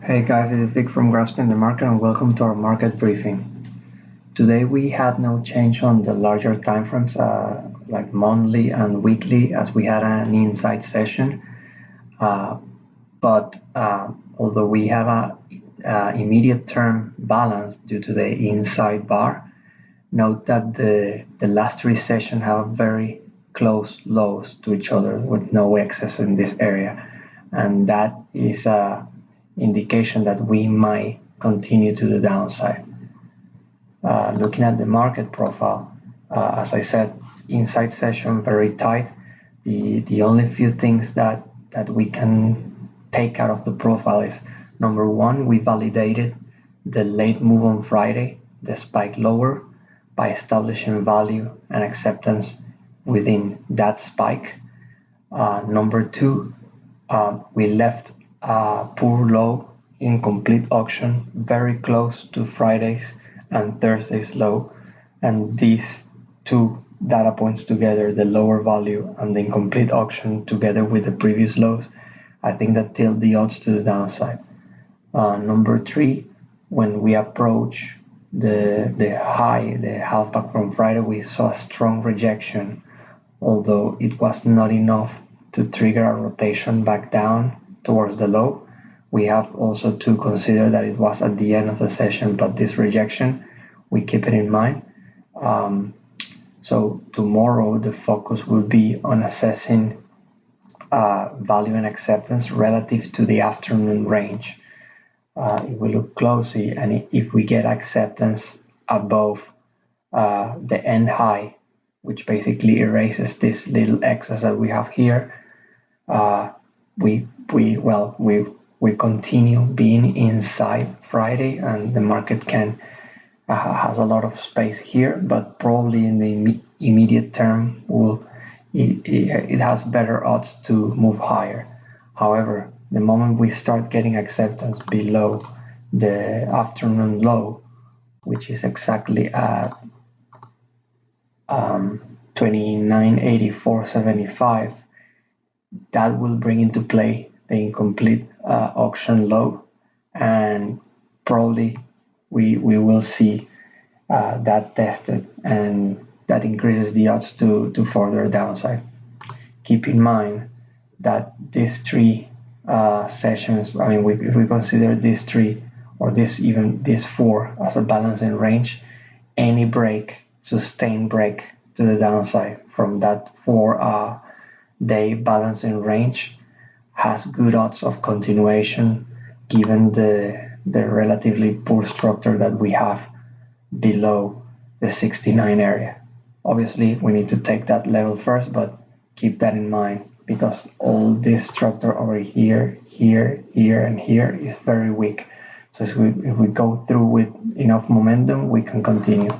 Hey guys, this is Vic from Grasping the Market and welcome to our market briefing. Today we had no change on the larger timeframes like monthly and weekly as we had an insight session. But although we have a immediate term balance due to the inside bar, note that the last three sessions have very close lows to each other with no excess in this area, and that is a indication that we might continue to the downside. Looking at the market profile, as I said, inside session very tight. The only few things that we can take out of the profile is number one, we validated the late move on Friday, the spike lower, by establishing value and acceptance within that spike. Number two, we left a poor low in complete auction very close to Friday's and Thursday's low, and these two data points together, the lower value and the incomplete auction together with the previous lows, I think that tilt the odds to the downside. Number three, when we approach the high, the half back from Friday, we saw a strong rejection, although it was not enough to trigger a rotation back down towards the low. We have also to consider that it was at the end of the session, but this rejection, we keep it in mind. So tomorrow the focus will be on assessing value and acceptance relative to the afternoon range. If we look closely and if we get acceptance above the end high, which basically erases this little excess that we have here, we continue being inside Friday, and the market has a lot of space here, but probably in the immediate term it has better odds to move higher. However, the moment we start getting acceptance below the afternoon low, which is exactly at 29.8475, that will bring into play the incomplete auction low, and probably we will see that tested, and that increases the odds to further downside. Keep in mind that these three sessions, if we consider these three or these four as a balancing range, any break, sustained break to the downside from that 4-day balancing range has good odds of continuation given the relatively poor structure that we have below the 69 area. Obviously, we need to take that level first, but keep that in mind because all this structure over here, here, and here is very weak. So if we go through with enough momentum, we can continue.